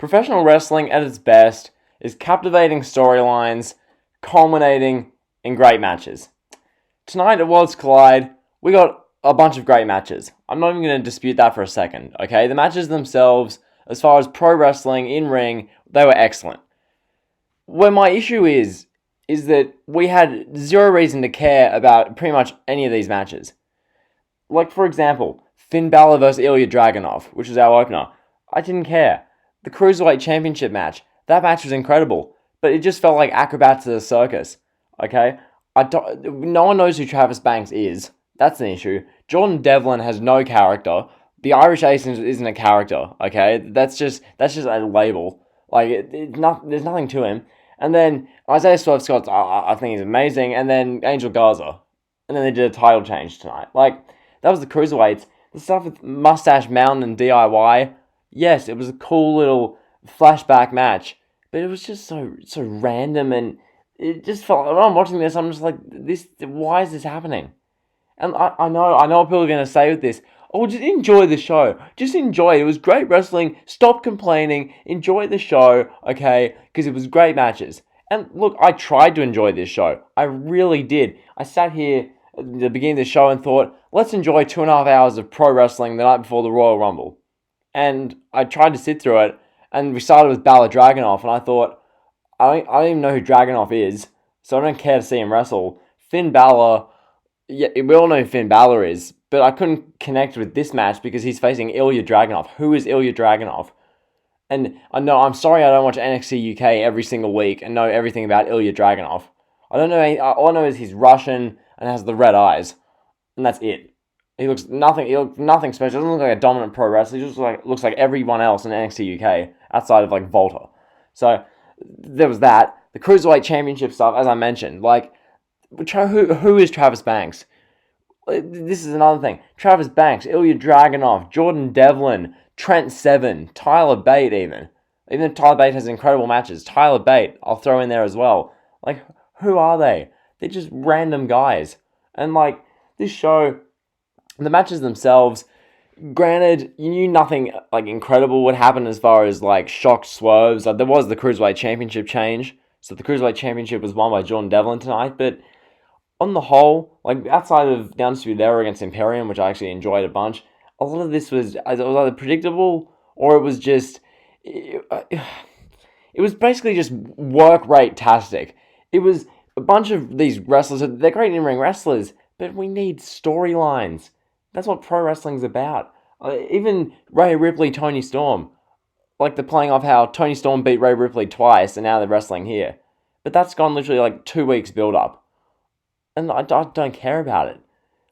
Professional wrestling at its best is captivating storylines, culminating in great matches. Tonight at Worlds Collide, we got a bunch of great matches. I'm not even going to dispute that for a second, okay? The matches themselves, as far as pro wrestling in ring, they were excellent. Where my issue is that we had zero reason to care about pretty much any of these matches. Like, for example, Finn Balor versus Ilja Dragunov, which was our opener. I didn't care. The Cruiserweight Championship match, that match was incredible, but it just felt like acrobats at a circus, okay? No one knows who Travis Banks is. That's an issue. Jordan Devlin has no character. The Irish Ace isn't a character, okay? That's just a label. Like, there's nothing to him. And then Isaiah Swerve Scott, I think he's amazing. And then Angel Garza. And then they did a title change tonight. Like, that was the Cruiserweights. The stuff with Moustache Mountain and DIY, yes, it was a cool little flashback match. But it was just so random, and it just felt, when I'm watching this, I'm just like, why is this happening? And I know what people are going to say with this. Oh, just enjoy the show. Just enjoy it. It was great wrestling. Stop complaining. Enjoy the show, okay? Because it was great matches. And look, I tried to enjoy this show. I really did. I sat here at the beginning of the show and thought, let's enjoy 2.5 hours of pro wrestling the night before the Royal Rumble. And I tried to sit through it, and we started with Balor Dragunov, and I thought, I don't even know who Dragunov is, so I don't care to see him wrestle. Finn Balor, yeah, we all know who Finn Balor is, but I couldn't connect with this match because he's facing Ilja Dragunov. Who is Ilja Dragunov? And I know, I'm sorry I don't watch NXT UK every single week and know everything about Ilja Dragunov. I don't know, all I know is he's Russian and has the red eyes, and that's it. He looks nothing special. He doesn't look like a dominant pro wrestler. He just looks like everyone else in NXT UK outside of like Volta. So there was that. The Cruiserweight Championship stuff, as I mentioned, like, who is Travis Banks? This is another thing. Travis Banks, Ilja Dragunov, Jordan Devlin, Trent Seven, Tyler Bate even. Even though Tyler Bate has incredible matches. Tyler Bate, I'll throw in there as well. Like, who are they? They're just random guys. And like, this show, the matches themselves, granted, you knew nothing like incredible would happen as far as like shocked swerves. Like, there was the Cruiserweight Championship change. So the Cruiserweight Championship was won by Jordan Devlin tonight, but on the whole, like outside of the Undisputed Era against Imperium, which I actually enjoyed a bunch, a lot of this was either predictable or it was just, it was basically just work rate-tastic. It was a bunch of these wrestlers, they're great in-ring wrestlers, but we need storylines. That's what pro wrestling's about. Even Rhea Ripley, Toni Storm. Like, they're playing off how Toni Storm beat Rhea Ripley twice and now they're wrestling here. But that's gone literally like 2 weeks build-up. And I don't care about it.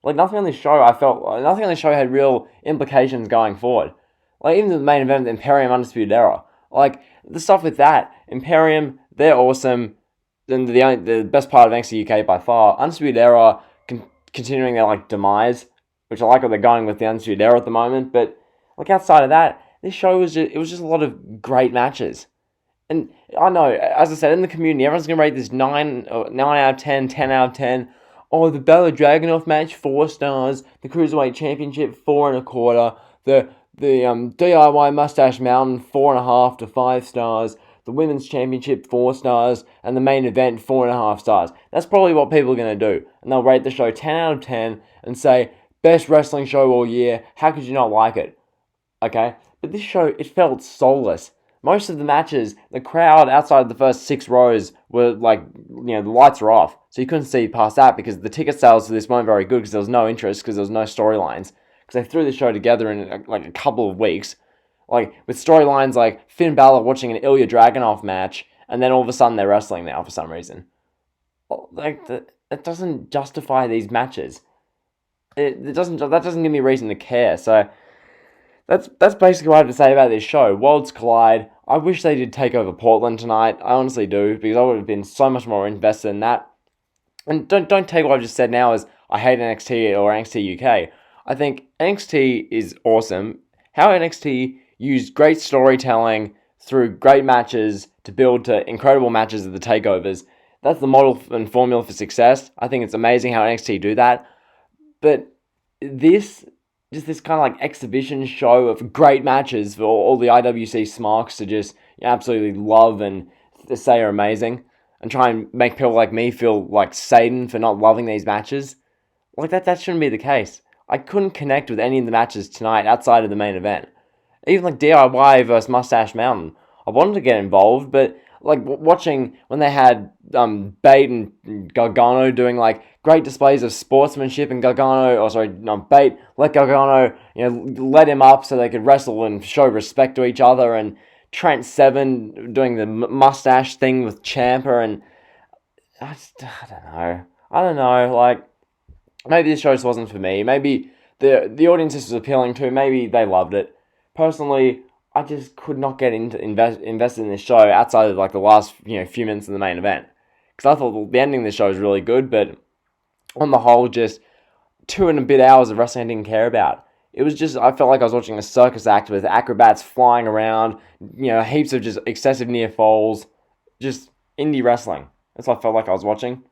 Like, nothing on this show had real implications going forward. Like, even the main event, the Imperium Undisputed Era. Like, the stuff with that, Imperium, they're awesome. And the best part of NXT UK by far. Undisputed Era, continuing their, like, demise, which I like what they're going with the Undisputed Era at the moment. But, like, outside of that, this show was just a lot of great matches. And I know, as I said, in the community, everyone's going to rate this 9 out of 10, 10 out of 10. Oh, the Balor Dragunov match, 4 stars. The Cruiserweight Championship, 4.25. The DIY Moustache Mountain, 4.5 to 5 stars. The Women's Championship, 4 stars. And the main event, 4.5 stars. That's probably what people are going to do. And they'll rate the show 10 out of 10 and say, best wrestling show all year. How could you not like it? Okay? But this show, it felt soulless. Most of the matches, the crowd outside of the first 6 rows were like, the lights were off. So you couldn't see past that because the ticket sales for this weren't very good because there was no interest, because there was no storylines. Because they threw the show together in like a couple of weeks. Like, with storylines like Finn Balor watching an Ilja Dragunov match, and then all of a sudden they're wrestling now for some reason. Like, that doesn't justify these matches. That doesn't give me a reason to care, so That's basically what I have to say about this show. Worlds Collide. I wish they did take over Portland tonight. I honestly do, because I would have been so much more invested in that. And don't take what I've just said now as I hate NXT or NXT UK. I think NXT is awesome. How NXT used great storytelling through great matches to build to incredible matches at the takeovers. That's the model and formula for success. I think it's amazing how NXT do that. But this just this kind of like exhibition show of great matches for all the IWC Smarks to just absolutely love and say are amazing, and try and make people like me feel like Satan for not loving these matches. Like that shouldn't be the case. I couldn't connect with any of the matches tonight outside of the main event. Even like DIY versus Moustache Mountain. I wanted to get involved, but like watching when they had Bait and Gargano doing like great displays of sportsmanship, and Bait let Gargano, let him up so they could wrestle and show respect to each other, and Trent Seven doing the mustache thing with Ciampa, and I don't know, like, maybe this show just wasn't for me. Maybe the audience this was appealing to, maybe they loved it. Personally, I just could not get into invested in this show outside of like the last few minutes of the main event, because I thought the ending of the show was really good, but on the whole, just 2 and a bit hours of wrestling I didn't care about. It was just, I felt like I was watching a circus act with acrobats flying around, heaps of just excessive near falls, just indie wrestling. That's what I felt like I was watching.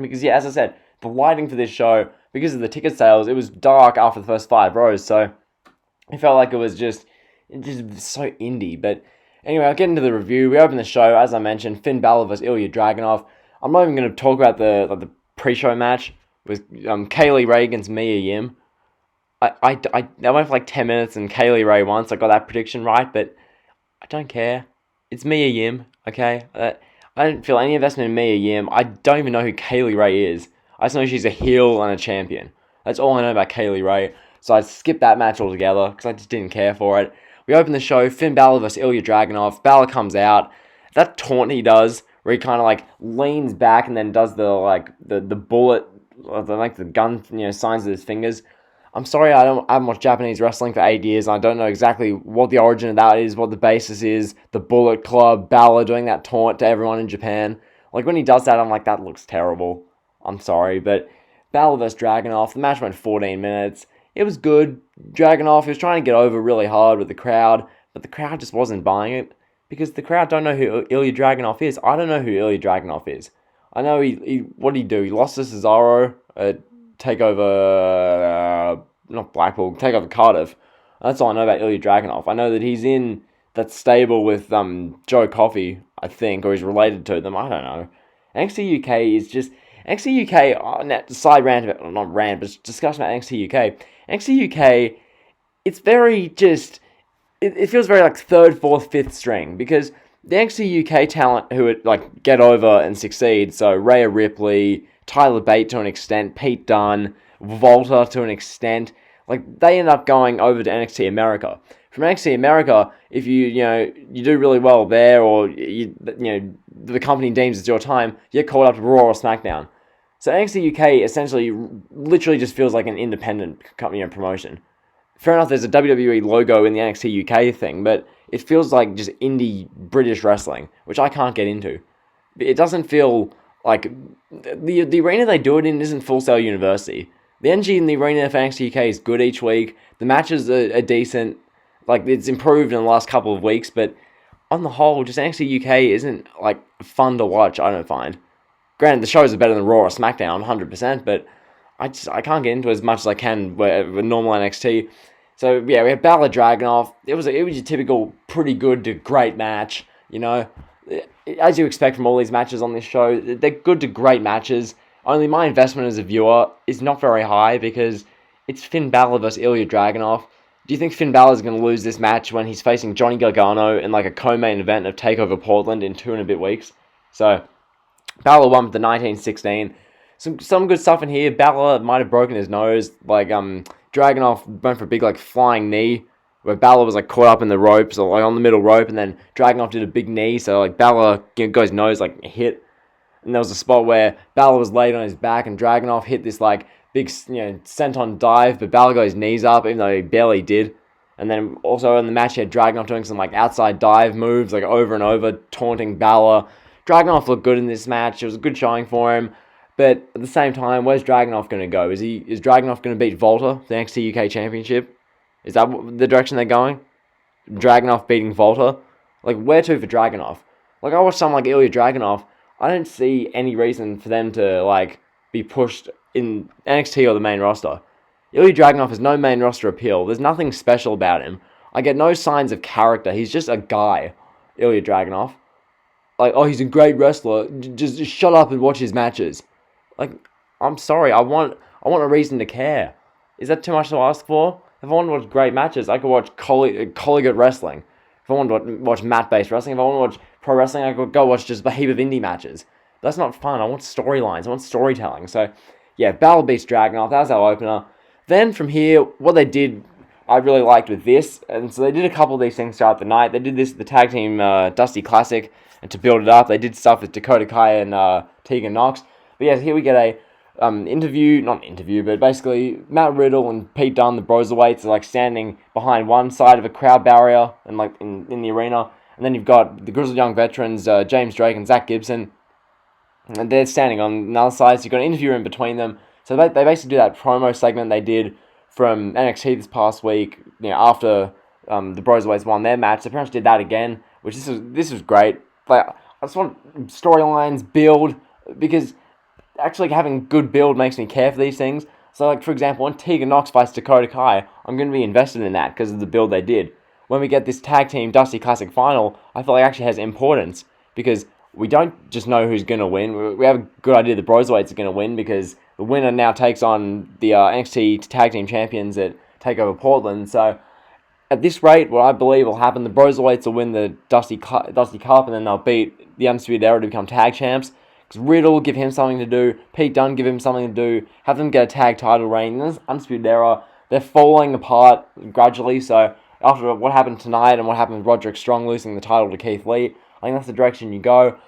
Because as I said, the lighting for this show, because of the ticket sales, it was dark after the first 5 rows, so it felt like it was just so indie. But anyway, I'll get into the review. We open the show, as I mentioned, Finn Balor vs. Ilja Dragunov. I'm not even going to talk about the pre-show match with Kaylee Ray against Mia Yim. I went for like 10 minutes and Kaylee Ray once. I got that prediction right, but I don't care. It's Mia Yim, okay? I don't feel any investment in Mia Yim. I don't even know who Kaylee Ray is. I just know she's a heel and a champion. That's all I know about Kaylee Ray. So I skipped that match altogether because I just didn't care for it. We open the show, Finn Balor vs. Ilja Dragunov. Balor comes out. That taunt he does, where he kind of like leans back and then does the bullet, like the gun, signs with his fingers. I'm sorry, I haven't watched Japanese wrestling for 8 years, and I don't know exactly what the origin of that is, what the basis is. The Bullet Club, Balor doing that taunt to everyone in Japan. Like, when he does that, I'm like, that looks terrible. I'm sorry, but Balor vs. Dragunov, the match went 14 minutes. It was good. Dragunov, he was trying to get over really hard with the crowd, but the crowd just wasn't buying it, because the crowd don't know who Ilja Dragunov is. I don't know who Ilja Dragunov is. I know what did he do? He lost to Cesaro at TakeOver, not Blackpool, TakeOver Cardiff. That's all I know about Ilja Dragunov. I know that he's in that stable with Joe Coffey, I think, or he's related to them. I don't know. NXT UK is just NXT UK. Side rant, not rant, but discussion about NXT UK. NXT UK, it's very just. It feels very like 3rd, 4th, 5th string, because the NXT UK talent who would like get over and succeed. So Rhea Ripley, Tyler Bate to an extent, Pete Dunne, Volta to an extent, like they end up going over to NXT America. From NXT America, if you do really well there, or the company deems it's your time, you get called up to Raw or SmackDown. So NXT UK essentially, literally just feels like an independent company promotion. Fair enough, there's a WWE logo in the NXT UK thing, but it feels like just indie British wrestling, which I can't get into. It doesn't feel like the arena they do it in isn't Full Sail University. The energy in the arena for NXT UK is good each week. The matches are decent. Like, it's improved in the last couple of weeks, but on the whole, just NXT UK isn't like fun to watch, I don't find. Granted, the shows are better than Raw or SmackDown, 100%, but I can't get into it as much as I can with normal NXT. So yeah, we had Balor Dragunov. It was your typical pretty good to great match. As you expect from all these matches on this show, they're good to great matches. Only my investment as a viewer is not very high, because it's Finn Balor versus Ilja Dragunov. Do you think Finn Balor is going to lose this match when he's facing Johnny Gargano in like a co-main event of TakeOver Portland in 2 and a bit weeks? So Balor won with the 1916. Some good stuff in here. Balor might have broken his nose. Like Dragunov went for a big like flying knee, where Balor was like caught up in the ropes, or like on the middle rope, and then Dragunov did a big knee, so like Balor got his nose like hit. And there was a spot where Balor was laid on his back, and Dragunov hit this like big senton dive, but Balor got his knees up, even though he barely did. And then also in the match, he had Dragunov doing some like outside dive moves, like over and over, taunting Balor. Dragunov looked good in this match. It was a good showing for him. But at the same time, where's Dragunov going to go? Is Dragunov going to beat Volta, the NXT UK Championship? Is that the direction they're going? Dragunov beating Volta? Like, where to for Dragunov? Like, I watch someone like Ilja Dragunov. I don't see any reason for them to, like, be pushed in NXT or the main roster. Ilja Dragunov has no main roster appeal. There's nothing special about him. I get no signs of character. He's just a guy, Ilja Dragunov. Like, oh, he's a great wrestler. Just shut up and watch his matches. Like, I'm sorry. I want a reason to care. Is that too much to ask for? If I want to watch great matches, I could watch collegiate wrestling. If I want to watch mat-based wrestling, if I want to watch pro wrestling, I could go watch just a heap of indie matches. That's not fun. I want storylines. I want storytelling. So, yeah, Balor beats Dragunov. That was our opener. Then from here, what they did, I really liked with this. And so they did a couple of these things throughout the night. They did this at the Tag Team Dusty Classic. And to build it up, they did stuff with Dakota Kai and Tegan Nox. But yeah, here we get a but basically Matt Riddle and Pete Dunne, the Broserweights, are like standing behind one side of a crowd barrier and like in the arena. And then you've got the Grizzled Young Veterans, James Drake and Zach Gibson. And they're standing on another side, so you've got an interview in between them. So they basically do that promo segment they did from NXT this past week, after the Broserweights won their match. They pretty much did that again, which this was great. Like, I just want storylines, build, because actually having good build makes me care for these things. So, like, for example, when Tegan Nox fights Dakota Kai, I'm going to be invested in that because of the build they did. When we get this Tag Team Dusty Classic final, I feel like it actually has importance because we don't just know who's going to win. We have a good idea the Broserweights are going to win because the winner now takes on the NXT Tag Team Champions at TakeOver Portland. So, at this rate, what I believe will happen, the Broserweights will win the Dusty Cup and then they'll beat the Undisputed Era to become tag champs. Because Riddle, give him something to do. Pete Dunne, give him something to do. Have them get a tag title reign. This Undisputed Era, they're falling apart gradually. So after what happened tonight and what happened with Roderick Strong losing the title to Keith Lee, I think that's the direction you go.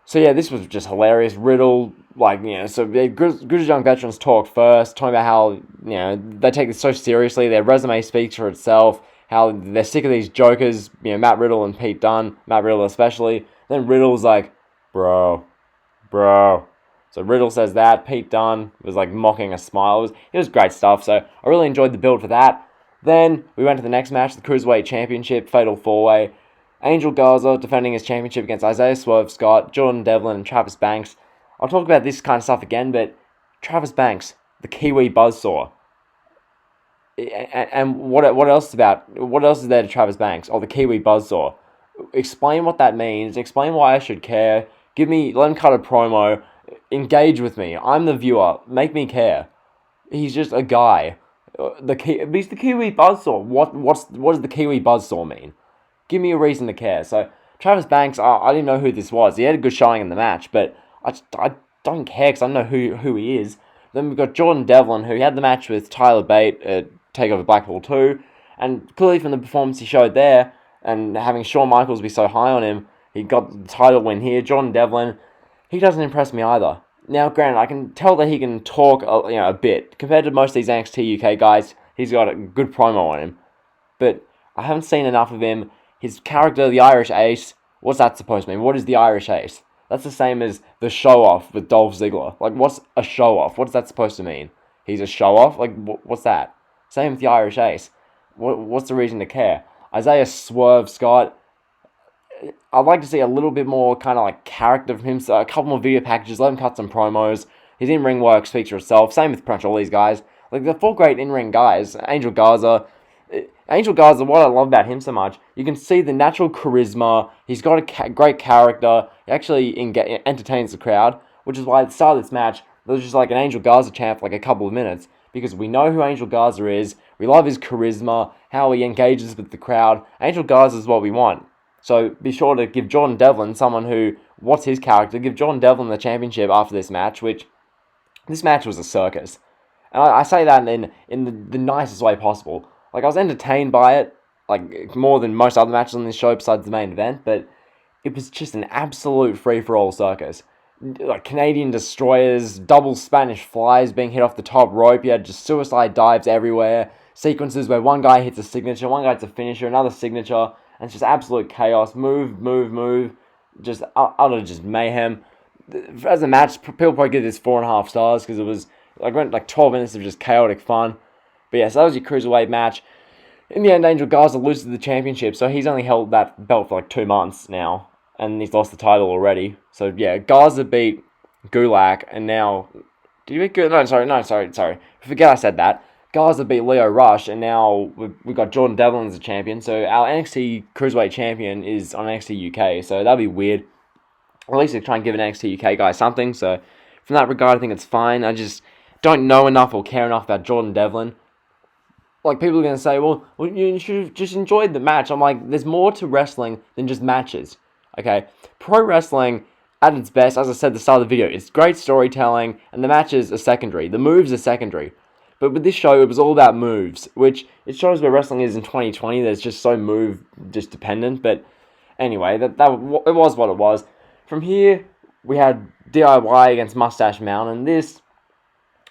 So yeah, this was just hilarious. Riddle, so the Grizzled Young Veterans talked first, talking about how, they take this so seriously. Their resume speaks for itself. How they're sick of these jokers, Matt Riddle and Pete Dunne, Matt Riddle especially. Then Riddle's like, bro. So Riddle says that. Pete Dunne was like mocking a smile. It was great stuff. So I really enjoyed the build for that. Then we went to the next match, the Cruiserweight Championship, Fatal 4-Way. Angel Garza defending his championship against Isaiah Swerve Scott, Jordan Devlin, and Travis Banks. I'll talk about this kind of stuff again, but Travis Banks, the Kiwi Buzzsaw. And what else is there to Travis Banks? Oh, the Kiwi Buzzsaw. Explain what that means. Explain why I should care. Let him cut a promo. Engage with me. I'm the viewer. Make me care. He's just a guy. He's the Kiwi Buzzsaw. What does the Kiwi Buzzsaw mean? Give me a reason to care. So, Travis Banks, I didn't know who this was. He had a good showing in the match, but I don't care because I know who he is. Then we've got Jordan Devlin, who had the match with Tyler Bate at TakeOver Blackpool 2, and clearly from the performance he showed there, and having Shawn Michaels be so high on him, he got the title win here. Jordan Devlin, he doesn't impress me either. Now, granted, I can tell that he can talk a bit. Compared to most of these NXT UK guys, he's got a good promo on him. But I haven't seen enough of him. His character, the Irish Ace, what's that supposed to mean? What is the Irish Ace? That's the same as the show-off with Dolph Ziggler. Like, what's a show-off? What's that supposed to mean? He's a show-off? Like, what's that? Same with the Irish Ace. What's the reason to care? Isaiah Swerve Scott, I'd like to see a little bit more kind of like character from him. So a couple more video packages, let him cut some promos. His in-ring work speaks for itself. Same with pretty much all these guys. Like, they're four great in-ring guys. Angel Garza, what I love about him so much, you can see the natural charisma. He's got a great character. He actually entertains the crowd, which is why at the start of this match, there was just like an Angel Garza chant for like a couple of minutes, because we know who Angel Garza is. We love his charisma, how he engages with the crowd. Angel Garza is what we want. So be sure to give Jordan Devlin, what's his character, give Jordan Devlin the championship after this match, which, this match was a circus. And I say that in the nicest way possible. Like, I was entertained by it, like, more than most other matches on this show besides the main event, but it was just an absolute free-for-all circus. Like, Canadian destroyers, double Spanish flies being hit off the top rope, you had just suicide dives everywhere, sequences where one guy hits a signature, one guy hits a finisher, another signature, and it's just absolute chaos, move, just utter just mayhem. As a match, people probably give this 4.5 stars, because it was, went 12 minutes of just chaotic fun. But yeah, so that was your Cruiserweight match. In the end, Angel Garza loses the championship, so he's only held that belt for 2 months now, and he's lost the title already. So yeah, Garza beat Gulak, and now... Did he beat Gulak? No, sorry. Forget I said that. guys that beat Leo Rush, and now we've got Jordan Devlin as a champion. So our NXT Cruiserweight champion is on NXT UK. So that'll be weird. Or at least they try and give an NXT UK guy something. So from that regard, I think it's fine. I just don't know enough or care enough about Jordan Devlin. Like, people are going to say, well, you should have just enjoyed the match. I'm like, there's more to wrestling than just matches. Okay? Pro wrestling, at its best, as I said at the start of the video, it's great storytelling, and the matches are secondary. The moves are secondary. But with this show, it was all about moves, which it shows where wrestling is in 2020. That's just so just dependent. But anyway, it was what it was. From here, we had DIY against Moustache Mountain. This,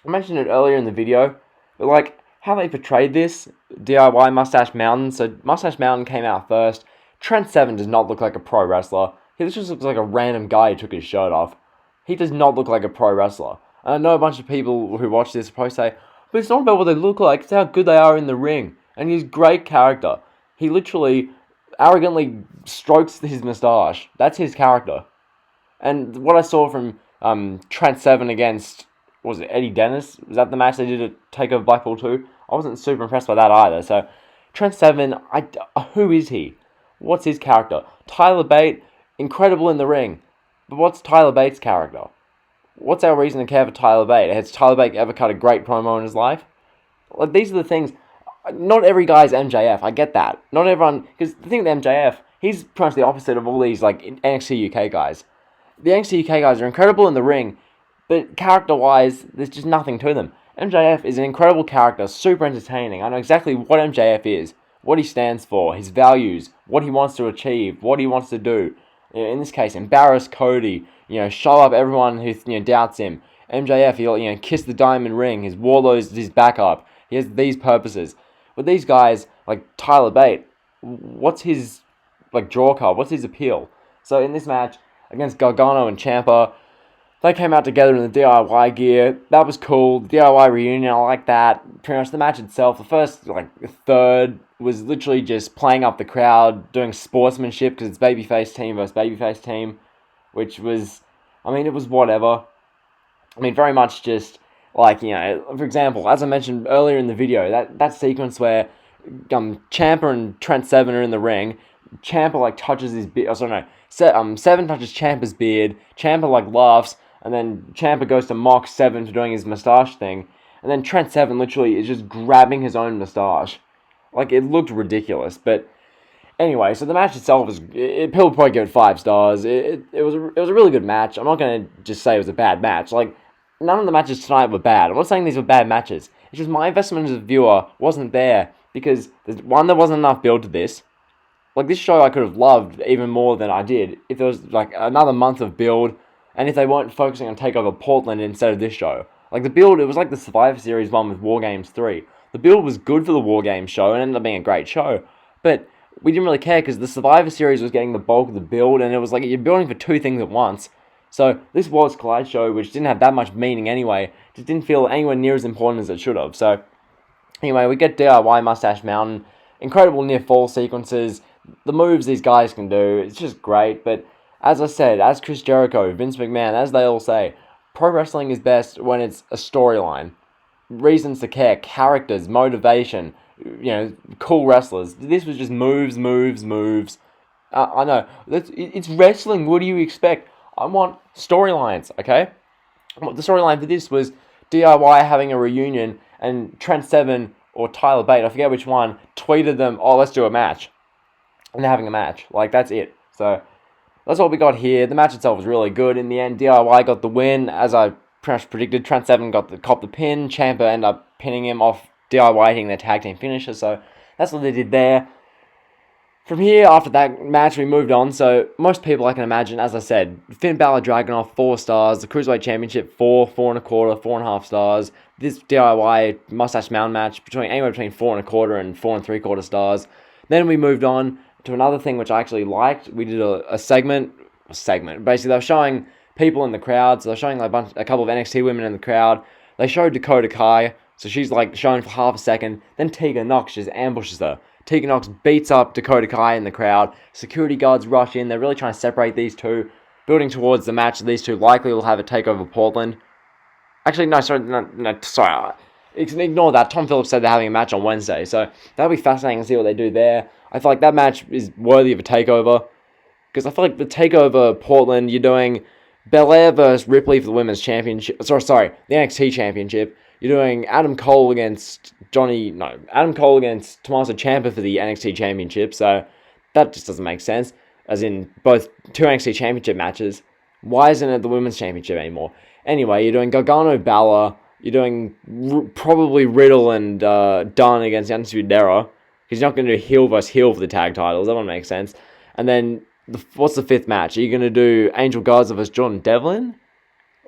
I mentioned it earlier in the video, but like, how they portrayed this, DIY Moustache Mountain. So Moustache Mountain came out first. Trent Seven does not look like a pro wrestler. He just looks like a random guy who took his shirt off. He does not look like a pro wrestler. And I know a bunch of people who watch this probably say, but it's not about what they look like, it's how good they are in the ring. And he's great character. He literally arrogantly strokes his moustache. That's his character. And what I saw from Trent Seven against, what was it, Eddie Dennis? Was that the match they did at TakeOver Blackpool 2? I wasn't super impressed by that either. So, Trent Seven, who is he? What's his character? Tyler Bate, incredible in the ring. But what's Tyler Bate's character? What's our reason to care for Tyler Bate? Has Tyler Bate ever cut a great promo in his life? Like, these are the things. Not every guy's MJF, I get that. Not everyone, because the thing with MJF, he's pretty much the opposite of all these, like, NXT UK guys. The NXT UK guys are incredible in the ring, but character-wise, there's just nothing to them. MJF is an incredible character, super entertaining. I know exactly what MJF is, what he stands for, his values, what he wants to achieve, what he wants to do. In this case, embarrass Cody, show up everyone who doubts him. MJF, he'll kiss the diamond ring. His Warlord's his backup. He has these purposes. But these guys, like Tyler Bate, what's his draw card? What's his appeal? So in this match against Gargano and Ciampa, they came out together in the DIY gear. That was cool. The DIY reunion, I like that. Pretty much the match itself, the first third was literally just playing up the crowd, doing sportsmanship because it's babyface team versus babyface team, which was, it was whatever. Very much just for example, as I mentioned earlier in the video, that sequence where Ciampa and Trent Seven are in the ring. Ciampa touches his beard. Seven touches Ciampa's beard. Ciampa laughs. And then Ciampa goes to mock Seven for doing his moustache thing. And then Trent Seven literally is just grabbing his own moustache. It looked ridiculous. But anyway, so the match itself people probably give it 5 stars. It was a really good match. I'm not going to just say it was a bad match. None of the matches tonight were bad. I'm not saying these were bad matches. It's just my investment as a viewer wasn't there. Because, one, there wasn't enough build to this. This show I could have loved even more than I did if there was another month of build. And if they weren't focusing on TakeOver Portland instead of this show. The build, it was like the Survivor Series one with War Games 3. The build was good for the War Games show and ended up being a great show. But we didn't really care because the Survivor Series was getting the bulk of the build. And it was you're building for 2 things at once. So this was Collide show, which didn't have that much meaning anyway. Just didn't feel anywhere near as important as it should have. So anyway, we get DIY Moustache Mountain. Incredible near fall sequences. The moves these guys can do. It's just great. But as I said, as Chris Jericho, Vince McMahon, as they all say, pro wrestling is best when it's a storyline. Reasons to care, characters, motivation, cool wrestlers. This was just moves. I know. It's wrestling. What do you expect? I want storylines, okay? The storyline for this was DIY having a reunion and Trent Seven or Tyler Bate, I forget which one, tweeted them, oh, let's do a match. And they're having a match. That's it. So that's what we got here. The match itself was really good. In the end, DIY got the win. As I pretty much predicted, Trent Seven copped the pin. Ciampa ended up pinning him off DIY hitting their tag team finisher. So that's what they did there. From here, after that match, we moved on. So most people, I can imagine, as I said, Finn Balor Dragunov, 4 stars. The Cruiserweight Championship, 4, 4.25, 4.5 stars. This DIY Moustache Mountain match, anywhere between 4.25 and 4.75 stars. Then we moved on to another thing which I actually liked. We did a segment. Basically, they were showing people in the crowd. So they're showing a couple of NXT women in the crowd. They showed Dakota Kai. So she's shown for half a second. Then Tegan Nox just ambushes her. Tegan Nox beats up Dakota Kai in the crowd. Security guards rush in. They're really trying to separate these two. Building towards the match, these two likely will have a takeover Portland. Actually, no, sorry. ignore that. Tom Phillips said they're having a match on Wednesday, so that'll be fascinating to see what they do there. I feel like that match is worthy of a takeover, because I feel like the takeover Portland, you're doing Belair versus Ripley for the women's championship. Sorry, the NXT championship. You're doing Adam Cole against Tommaso Ciampa for the NXT championship. So that just doesn't make sense. As in both two NXT championship matches. Why isn't it the women's championship anymore? Anyway, you're doing Gargano Balor. You're doing probably Riddle and Dunn against the Undisputed Era. Because you're not going to do heel versus heel for the tag titles. That won't make sense. And then, what's the fifth match? Are you going to do Angel Garza versus Jordan Devlin?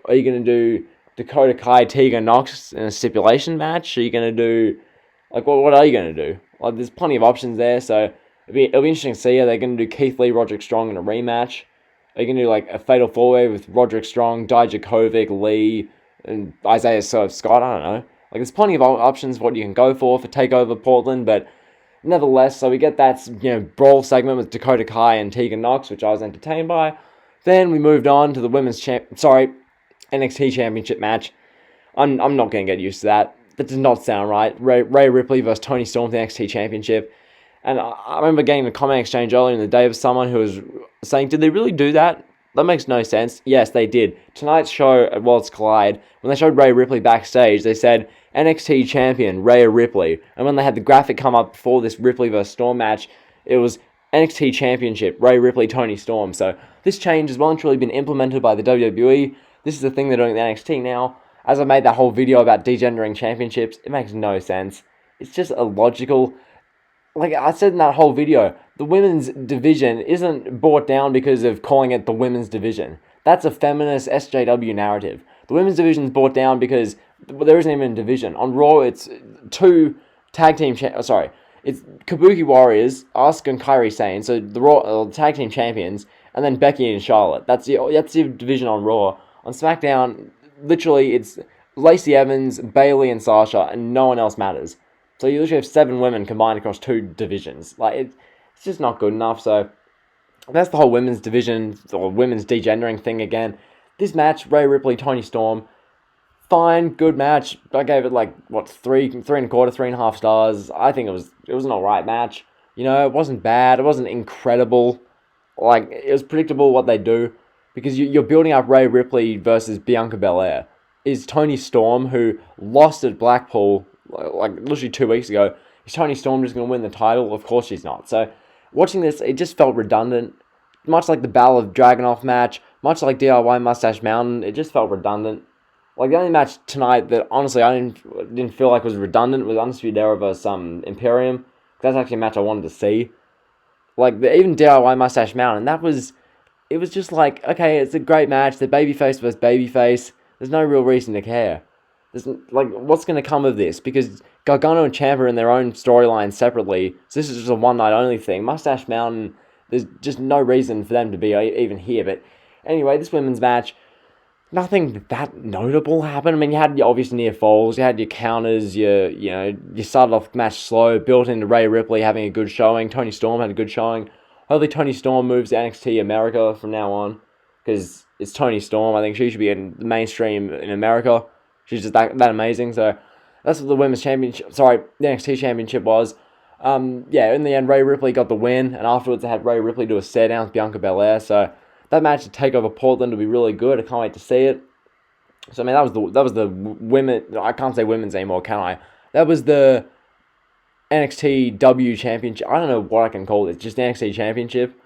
Are you going to do Dakota Kai, Tegan Nox in a stipulation match? Are you going to do... what are you going to do? There's plenty of options there, so it'll be interesting to see. Are they going to do Keith Lee, Roderick Strong in a rematch? Are you going to do, a fatal four-way with Roderick Strong, Dijakovic, Lee, and Isaiah Scott? I don't know. There's plenty of options for what you can go for TakeOver Portland, but nevertheless, so we get that, brawl segment with Dakota Kai and Tegan Nox, which I was entertained by. Then we moved on to the NXT Championship match. I'm not going to get used to that. That does not sound right. Rhea Ripley versus Toni Storm for the NXT Championship. And I remember getting a comment exchange earlier in the day with someone who was saying, did they really do that? That makes no sense. Yes, they did. Tonight's show at Worlds Collide, when they showed Rhea Ripley backstage, they said, NXT Champion, Rhea Ripley. And when they had the graphic come up before this Ripley versus Storm match, it was NXT Championship, Rhea Ripley, Toni Storm. So this change has well and truly been implemented by the WWE. This is the thing they're doing at NXT now. As I made that whole video about degendering championships, it makes no sense. It's just illogical. I said in that whole video, the women's division isn't brought down because of calling it the women's division. That's a feminist SJW narrative. The women's division is brought down because there isn't even a division. On Raw, it's two tag team... it's Kabuki Warriors, Asuka and Kairi Sane, so the Raw tag team champions, and then Becky and Charlotte. That's the division on Raw. On SmackDown, literally, it's Lacey Evans, Bayley, and Sasha, and no one else matters. So you literally have 7 women combined across 2 divisions. It's just not good enough, so that's the whole women's division, or women's degendering thing again. This match, Rhea Ripley, Toni Storm, fine, good match. I gave it 3.25, 3.5 stars. I think it was an alright match. It wasn't bad, it wasn't incredible. It was predictable what they do, because you're building up Rhea Ripley versus Bianca Belair. Is Toni Storm, who lost at Blackpool, literally 2 weeks ago, is Toni Storm just going to win the title? Of course she's not. So, watching this, it just felt redundant. Much like the Battle of Dragunov match, much like DIY Moustache Mountain, it just felt redundant. The only match tonight that, honestly, I didn't feel like was redundant was Undisputed Era versus Imperium. That's actually a match I wanted to see. Even DIY Moustache Mountain, it was just okay, it's a great match, they're babyface versus babyface. There's no real reason to care. What's going to come of this? Because Gargano and Ciampa are in their own storyline separately, so this is just a one-night only thing. Mustache Mountain, there's just no reason for them to be even here. But anyway, this women's match, nothing that notable happened. I mean, you had your obvious near falls, you had your counters, you started off the match slow, built into Rhea Ripley having a good showing. Toni Storm had a good showing. Hopefully Toni Storm moves to NXT America from now on, because it's Toni Storm. I think she should be in the mainstream in America. She's just that amazing. So that's what the women's championship, the NXT championship was. In the end, Rhea Ripley got the win, and afterwards they had Rhea Ripley do a stare down with Bianca Belair. So that match to take over Portland will be really good. I can't wait to see it. So I mean, that was the women. I can't say women's anymore, can I? That was the NXT W championship. I don't know what I can call it. Just the NXT championship.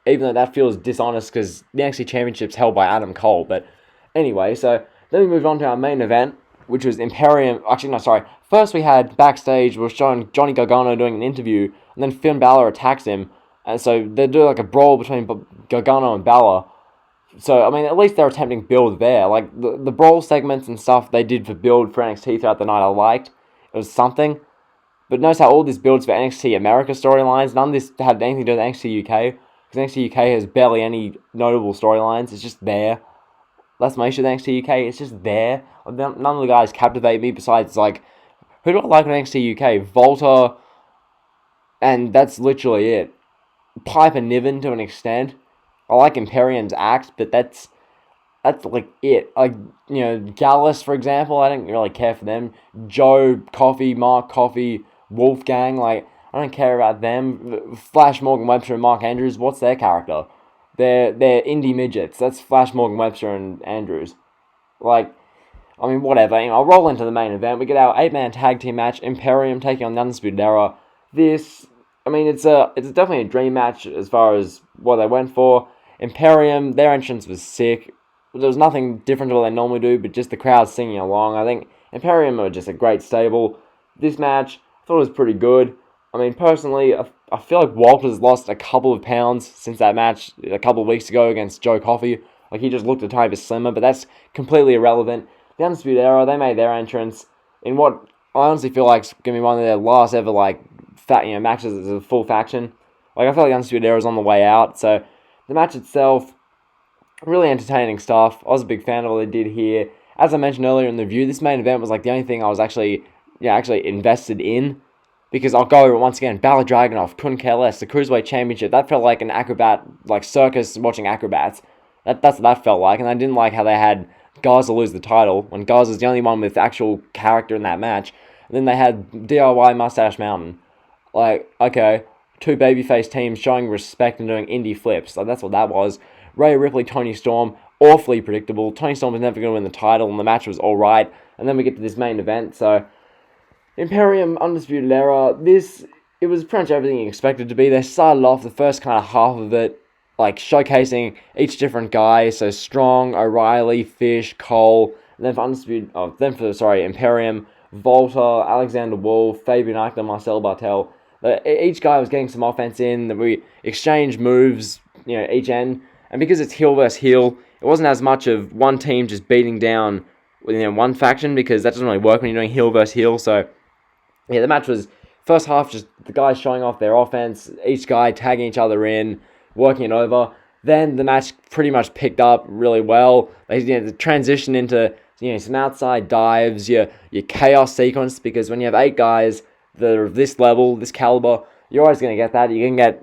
Even though that feels dishonest because the NXT championship's held by Adam Cole. But anyway, so then we moved on to our main event, which was Imperium. Actually, no, sorry. First we had backstage, we were showing Johnny Gargano doing an interview, and then Finn Balor attacks him. And so they do a brawl between Gargano and Balor. So, I mean, at least they're attempting build there. The brawl segments and stuff they did for build for NXT throughout the night I liked. It was something. But notice how all this builds for NXT America storylines. None of this had anything to do with NXT UK. Because NXT UK has barely any notable storylines. It's just there. That's my issue with NXT UK. It's just there. None of the guys captivate me besides, who do I like in NXT UK? Volta. And that's literally it. Pipe and Niven to an extent. I like Imperium's act, but that's that's like it. Like, Gallus, for example, I didn't really care for them. Joe Coffey, Mark Coffey, Wolfgang, like, I don't care about them. Flash Morgan Webster and Mark Andrews, what's their character? They're indie midgets. That's Flash Morgan Webster and Andrews. Like, I mean, whatever. I'll roll into the main event. We get our 8-man tag team match. Imperium taking on the Undisputed Era. It's definitely a dream match as far as what they went for. Imperium, their entrance was sick. There was nothing different to what they normally do, but just the crowd singing along. I think Imperium are just a great stable. This match, I thought it was pretty good. I mean, personally, I feel like Walter's lost a couple of pounds since that match a couple of weeks ago against Joe Coffey. Like, he just looked a tiny bit slimmer, but that's completely irrelevant. The Undisputed Era, they made their entrance in what I honestly feel like is going to be one of their last ever, matches as a full faction. Like, I feel like Undisputed Era is on the way out, so the match itself, really entertaining stuff. I was a big fan of what they did here. As I mentioned earlier in the review, this main event was like the only thing I was actually invested in. Because I'll go over it once again. Balor Dragunov, couldn't care less. The Cruiserweight Championship, that felt like an acrobat, like circus watching acrobats. That's what that felt like. And I didn't like how they had Garza lose the title, when Garza's the only one with actual character in that match. And then they had DIY Moustache Mountain. Like, okay, two babyface teams showing respect and doing indie flips. Like, that's what that was. Rhea, Ripley, Toni Storm, awfully predictable. Toni Storm was never going to win the title, and the match was alright. And then we get to this main event, so Imperium, Undisputed Era, it was pretty much everything you expected to be. They started off the first kind of half of it, like, showcasing each different guy. So Strong, O'Reilly, Fish, Cole, and then for Imperium, Volta, Alexander Wolf, Fabian Aichner, Marcel Bartel. Each guy was getting some offense in, that we exchanged moves, each end. And because it's heel versus heel, it wasn't as much of one team just beating down one faction, because that doesn't really work when you're doing heel versus heel. So yeah, the match was, first half, just the guys showing off their offense, each guy tagging each other in, working it over. Then the match pretty much picked up really well. They transitioned into some outside dives, your chaos sequence, because when you have 8 guys that are of this level, this caliber, you're always going to get that. You can get,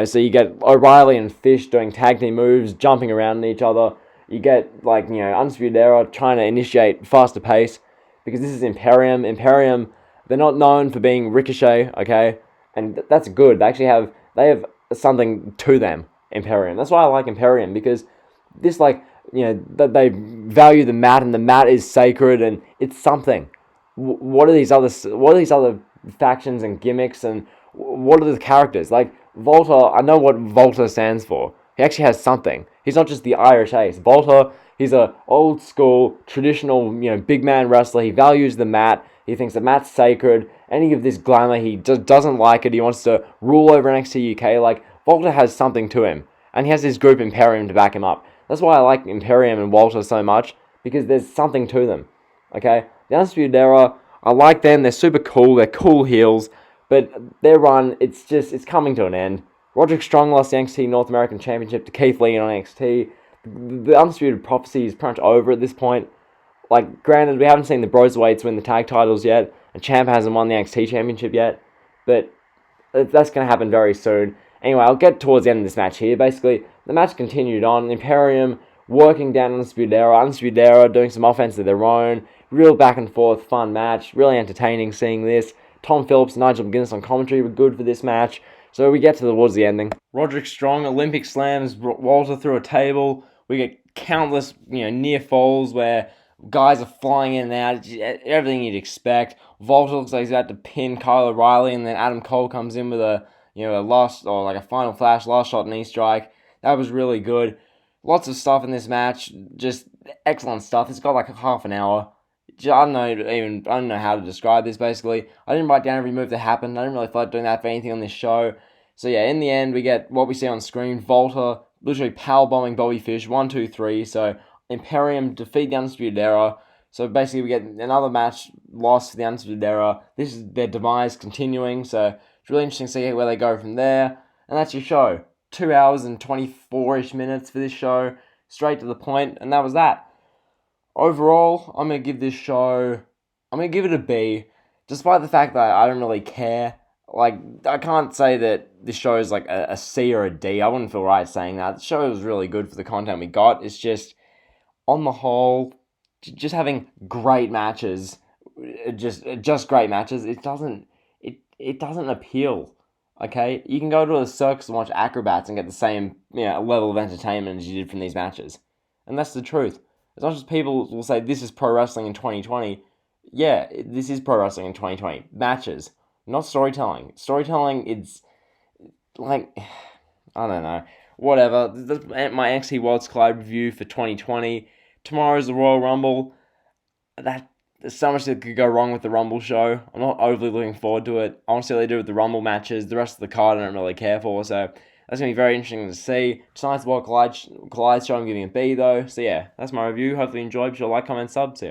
so you get O'Reilly and Fish doing tag team moves, jumping around each other. You get, Undisputed Era trying to initiate faster pace, because this is Imperium. Imperium, they're not known for being Ricochet, okay? And that's good. They have something to them, Imperium. That's why I like Imperium, because this, that they value the mat, and the mat is sacred, and it's something. What are these other factions and gimmicks, and what are the characters? Like, Volta, I know what Volta stands for. He actually has something. He's not just the Irish ace. Volta, he's a old school, traditional, big man wrestler. He values the mat. He thinks the mat's sacred. Any of this glamour, he just doesn't like it. He wants to rule over NXT UK. Like, Volta has something to him. And he has his group Imperium to back him up. That's why I like Imperium and Walter so much, because there's something to them. Okay? The Undisputed Era, I like them. They're super cool. They're cool heels. But their run, it's coming to an end. Roderick Strong lost the NXT North American Championship to Keith Lee on NXT. The Undisputed Prophecy is pretty much over at this point. Like, granted, we haven't seen the Cruiserweights win the tag titles yet, and Champ hasn't won the NXT Championship yet, but that's going to happen very soon. Anyway, I'll get towards the end of this match here. Basically, the match continued on. Imperium working down Undisputed Era doing some offense of their own. Real back and forth, fun match. Really entertaining seeing this. Tom Phillips and Nigel McGuinness on commentary were good for this match. So we get towards the ending. Roderick Strong Olympic slams Walter through a table. We get countless, near falls where guys are flying in and out. Everything you'd expect. Walter looks like he's about to pin Kyle O'Reilly, and then Adam Cole comes in with a final flash, last shot knee strike. That was really good. Lots of stuff in this match. Just excellent stuff. It's got like half an hour. I don't know how to describe this, basically. I didn't write down every move that happened. I didn't really feel like doing that for anything on this show. So yeah, in the end, we get what we see on screen. Volta literally powerbombing Bobby Fish, 1, 2, 3. So Imperium defeat the Undisputed Era. So basically we get another match lost for the Undisputed Era. This is their demise continuing. So it's really interesting to see where they go from there. And that's your show. 2 hours and 24-ish minutes for this show. Straight to the point. And that was that. Overall, I'm going to give this show, I'm going to give it a B, despite the fact that I don't really care. Like, I can't say that this show is like a C or a D. I wouldn't feel right saying that. The show was really good for the content we got. It's just, on the whole, just having great matches, just great matches, it doesn't appeal. Okay, you can go to a circus and watch acrobats and get the same level of entertainment as you did from these matches, and that's the truth. As much as people will say this is pro wrestling in 2020, yeah, this is pro wrestling in 2020. Matches, not storytelling. Storytelling, it's like I don't know. Whatever. That's my NXT Worlds Collide review for 2020. Tomorrow's the Royal Rumble. There's so much that could go wrong with the Rumble show. I'm not overly looking forward to it. I want to see what they do with the Rumble matches. The rest of the card I don't really care for. So that's going to be very interesting to see. Tonight's World Collide show I'm giving a B though. So yeah, that's my review. Hopefully you enjoyed. Be sure to like, comment, sub. See ya.